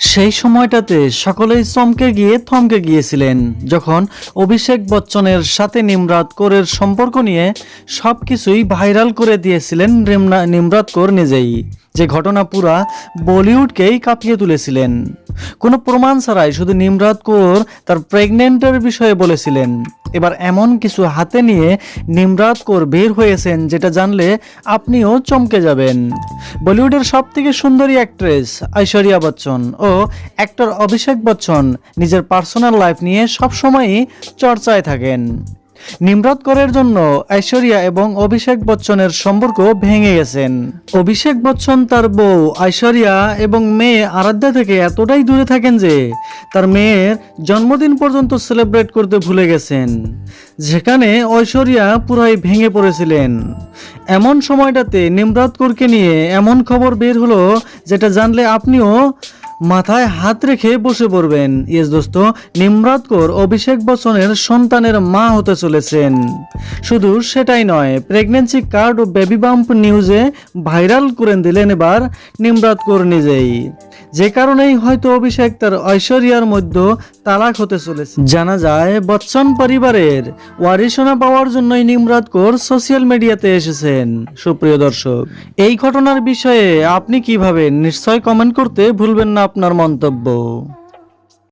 সেই সময়টাতে সকলেই চমকে গিয়ে থমকে গিয়েছিলেন যখন অভিষেক বচ্চনের সাথে নিমরাত কৌরের সম্পর্ক নিয়ে সবকিছুই ভাইরাল করে দিয়েছিলেন নিমরাত কৌর নিজেই, যে ঘটনা পুরা বলিউডকেই কাঁপিয়ে তুলেছিলেন। কোনো প্রমাণ ছাড়াই শুধু নিমরাত কৌর তার প্রেগনেন্টের বিষয়ে বলেছিলেন। এবার এমন কিছু হাতে নিয়ে নিমরাত কৌর বের হয়েছেন যেটা জানলে আপনিও চমকে যাবেন। বলিউডের সবথেকে সুন্দরী অ্যাক্ট্রেস ঐশ্বরিয়া বচ্চন ও অ্যাক্টর অভিষেক বচ্চন নিজের পার্সোনাল লাইফ নিয়ে সবসময়ই চর্চায় থাকেন। নিমরাত কৌরের জন্য ঐশ্বরিয়া এবং অভিষেক বচ্চনের সম্পর্ক ভেঙে গেছেন। অভিষেক বচ্চন তার বউ ঐশ্বরিয়া এবং মেয়ে আরাধ্যা থেকে এতটাই দূরে থাকেন যে তার মেয়ের জন্মদিন পর্যন্ত সেলিব্রেট করতে ভুলে গেছেন, যেখানে ঐশ্বরিয়া পুরাই ভেঙে পড়েছিলেন। এমন সময়টাতে নিমরাত কৌরকে নিয়ে এমন খবর বের হলো যেটা জানলে আপনিও মাথায় হাত রেখে বসে পড়বেন। ইয়েস দোস্ত, নিমরাত কৌর অভিষেক বচ্চনের সন্তানের মা হতে চলেছেন। শুধু সেটাই নয়, প্রেগন্যান্সি কার্ড ও বেবি বাম্প নিউজে ভাইরাল করে দিলেন এবার নিমরাত কৌর নিজেই, যে কারণেই হয়তো অভিষেক তার ঐশ্বরিয়ার মধ্যে তালাক হতে চলেছে। জানা যায় বচ্চন পরিবারের ওয়ারিশনা পাওয়ার জন্যই নিমরাত কৌর সোশ্যাল মিডিয়াতে এসেছেন। সুপ্রিয় দর্শক, এই ঘটনার বিষয়ে আপনি কি ভাবেন নিশ্চয় কমেন্ট করতে ভুলবেন না আপনার মন্তব্য।